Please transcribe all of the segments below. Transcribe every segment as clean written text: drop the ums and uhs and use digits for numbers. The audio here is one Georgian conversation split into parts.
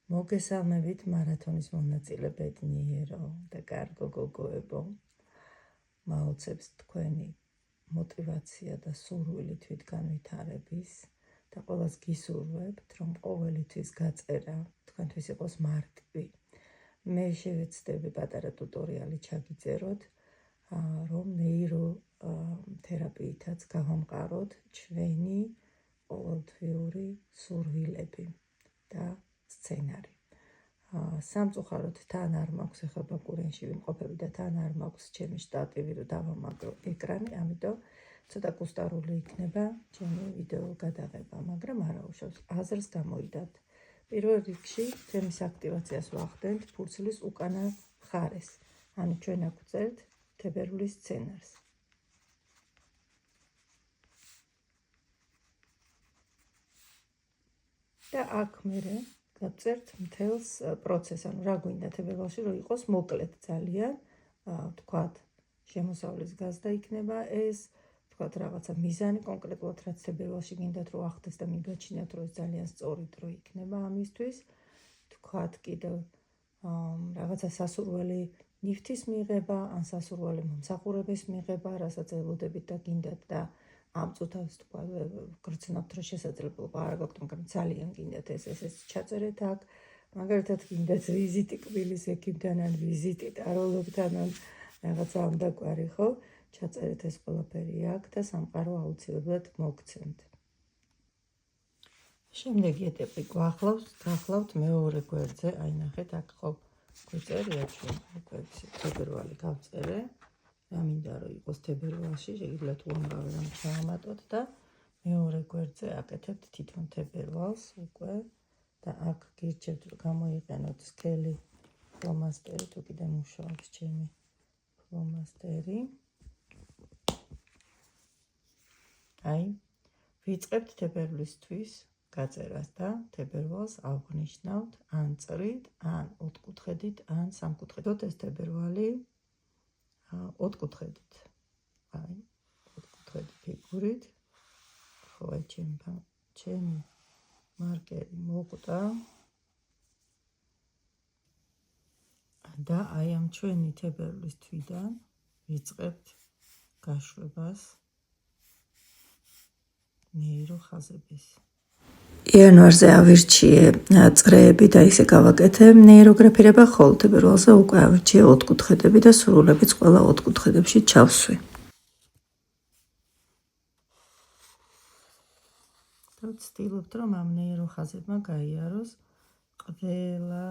მოგესალმებით მარათონის მონაწილე ბედნიერო და კარგო გოგოებო. მაოცებს თქვენი მოტივაცია და სურვილი თვითგანვითარების და ყველას გისურვებთ, რომ ყოველთვის გაწერა თქვენთვის იყოს მარტივი. მე შევეცდები პატარა ტუტორიალი ჩაგიწეროთ, რომ ნეიროთერაპიითაც გავამყაროთ ჩვენი ყოველთვიური სურვილები და სცენარი. სამწუხაროდ თან არ მაქვს, ეხლა ბაკურიანში ვიმყოფები და თან არ მაქვს ჩემი შტატივი, რომ დავამაგრო ეკრანი, ამიტომ ცოტა კუსტარული იქნება ჩემი ვიდეო გადაღება, მაგრამ არა უშავს, აზრს გამოიდათ. პირველ რიგში თემის აქტივაციას ვახდენთ ფურცლის უკანა მხარეს, ანუ ჩვენ აქ ვწერთ თებერვლის სცენარს. და აქ მერე გავწერთ მთელს პროცესს, ანუ რა გვინდა თებერვალში, რომ იყოს მოკლედ ძალიან, ვთქვათ, შემოსავლის გაზდა იქნება ეს, ვთქვათ, რაღაცა მიზანი კონკრეტულად რაც თებერვალში გინდათ რომ ახდეს და მიგაჩნიათ, რომ ეს ძალიან სწორი დრო იქნება ამისთვის, ვთქვათ, კიდევ რაღაცა სასურველი ნივთის მიღება, ან სასურველი მომსახურების მიღება, რასაც ელოდებით და გინდათ და ამ წუთას თქვა გრძნობთ, რომ შესაძლებლობა არ გაქვთ, მაგრამ ძალიან გინდათ ეს ჩაწერეთ აქ, მაგალითად გინდათ ვიზიტი კბილის ექიმთან ან ვიზიტი ტაროლოგთან ან რაღაცა ამდაგვარი, ხო? ჩაწერეთ ეს ყველაფერი აქ და სამყარო აუცილებლად მოგცემთ. შემდეგი ეტაპი გახლავთ მეორე გვერდზე, აი ნახეთ, აქ ხო გვწერია ჩვენ თებერვალი გავწერე. რა მინდა რომ იყოს თებერვალში, შეგიძლიათ უამრავი რამ ჩაამატოთ და მეორე გვერდზე აკეთებთ თვითონ თებერვალს უკვე და აქ გირჩევთ რომ გამოიყენოთ სქელი ფლომასტერი, თუ კიდე მუშაობს ჩემი ფლომასტერი. აი, ვიწყებთ თებერვლისთვის გაწერას და თებერვალს ავღნიშნავთ ან წრით, ან ოთხკუთხედით, ან სამკუთხედით. ეს თებერვალი ოთხკუთხედით. აი, ოთხკუთხედი ფიგურით. ხო, აი ჩემი მარკერი მოკვდა. და აი ამ ჩვენი თებერვლის თვიდან ვიწყებთ გაშვებას ნეიროხაზების. იანვარზე ავირჩიე წრეები და ისე გავაკეთე ნეიროგრაფირება, ხოლო თებერვალზე უკვე ავირჩიე ოთხკუთხედები და სრულებიც ყველა ოთხკუთხედებში ჩავსვი. და ვცდილობთ, რომ ამ ნეიროხაზებმა გაიაროს ყველა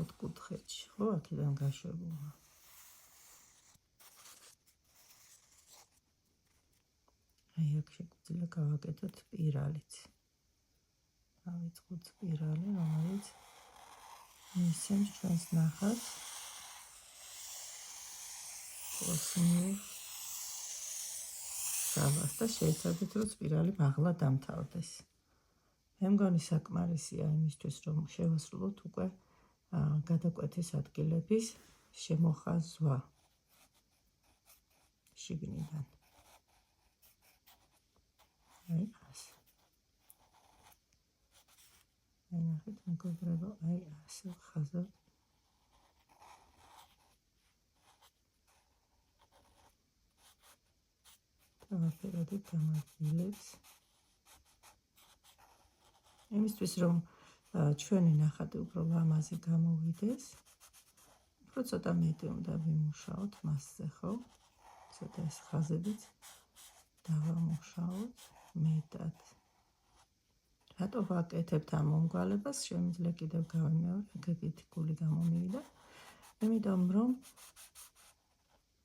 ოთხკუთხედში, ხო, აქედან გაშვებულა. აი აქ შეგვიძლია გავაკეთოთ სპირალიც. დავიწყოთ სპირალი, რომელიც მისცემს ჩვენს ნახატს კოსმიურ სალას და შეეცადეთ, რომ სპირალი მაღლა დამთავრდეს. მე მგონი საკმარისია იმისთვის, რომ შევასრულოთ უკვე გადაკვეთის ადგილების შემოხაზვა შიგნიდან. აი ასე. აი ნახეთ, მეგობრებო, აი ასე ხაზავთ. დავაფერადებ გამარჯვილებს. იმისთვის, რომ ჩვენი ნახატი უფრო ლამაზი გამოვიდეს, უფრო ცოტა მეტი უნდა ვიმუშაოთ მასზე, ხო? ცოტა ეს ხაზებიც დავამუშაოთ მეტად. რატო ვაკეთებთ ამ მომგვალებას? შემიძლია კიდევ გავიმეორე, გული გამომივიდა. იმიტომ რომ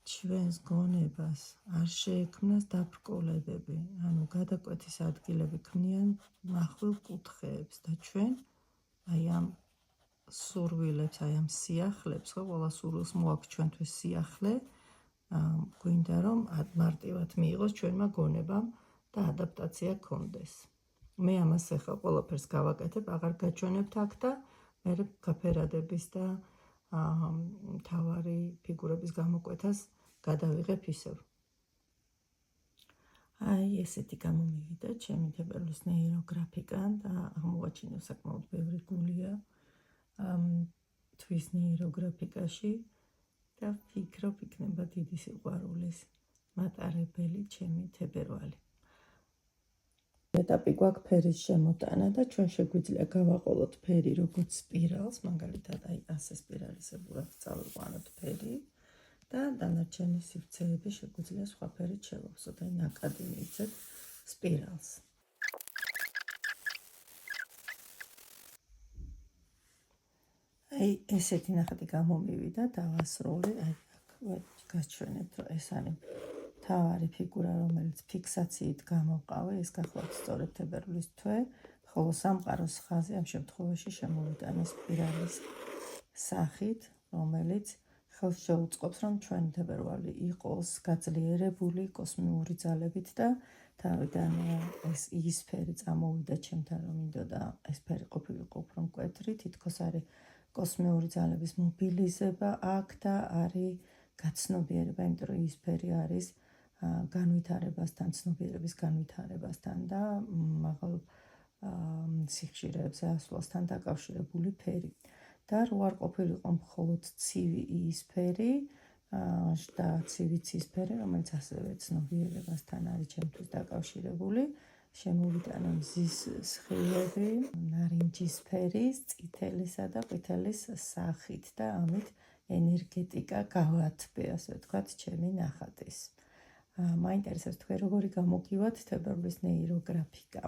ჩვენს გონებას არ შეექმნას დაბრკოლებები, ანუ გადაკვეთის ადგილები ქმნიან მახვილ კუთხეებს და ჩვენ აი ამ სურვილებს, აი ამ სიახლებს, ხო, ყველა სურვილს მოაქვს ჩვენთვის სიახლე, გვინდა რომ მარტივად მიიღოს ჩვენმა გონებამ და ადაპტაცია გქონდეს. მე ამას ახლა ყველაფერს გავაკეთებ, აღარ გაჩვენებთ აქ და მე გაფერადების და მთავარი ფიგურების გამოკვეთას გადავიღებ ისევ. აი, ესეთი გამომივიდა ჩემი თებერვლის ნეიროგრაფიკა და აღმოაჩინე საკმაოდ ბევრი გულია თვის ნეიროგრაფიკაში და ვფიქრობ, იქნება დიდი სიყვარულის მატარებელი ჩემი თებერვალი. ეტაპი გვაქვს ფერის შემოტანა და ჩვენ შეგვიძლია გავაყოლოთ ფერი როგორც სპირალს, მაგალითად აი ასე სპირალიზებურად წავიყვანოთ ფერი და დანარჩენი სივრცეები შეგვიძლია სხვა ფერით შევავსოთ, აი ნაკადი მივცეთ სპირალს. აი ესეთი ნახატი გამომივიდა, დავასროლე, აი აქ გაჩვენებთ, რომ ეს არის თავარი ფიგურა, რომელიც ფიქსაციით გამოვყავე, ეს გახლავთ სწორედ თებერვლის თვე, ხოლო სამყაროს ხაზი ამ შემთხვევაში შემოვიტანე სპირალის სახით, რომელიც ხელს შეუწყობს, რომ ჩვენი თებერვალი იყოს გაძლიერებული კოსმიური ძალებით და თავიდან ეს იისფერი წამოვიდა ჩემთან, რომ მინდოდა ეს ფერი ყოფილიყო უფრო მკვეთრი, თითქოს არის კოსმიური ძალების მობილიზება აქ და არის გაცნობიერება, იმიტომ რომ იისფერი არის განვითარებასთან, ცნობიერების განვითარებასთან და მაღალ სიხშირეებზე ასვლასთან დაკავშირებული ფერი. და რო არ ყოფილიყო მხოლოდ ცივი იისფერი და ცივი ცისფერი, რომელიც ასევე ცნობიერებასთან არის ჩემთვის დაკავშირებული, შემოვიტანე მზის სხივები, ნარინჯისფერის, წითელისა და ყვითელის სახით და ამით ენერგეტიკა გავათბე, ასე ვთქვათ, ჩემი ნახატის. მაინტერესებს თქვენ როგორი გამოგივათ თებერვლის ნეიროგრაფიკა.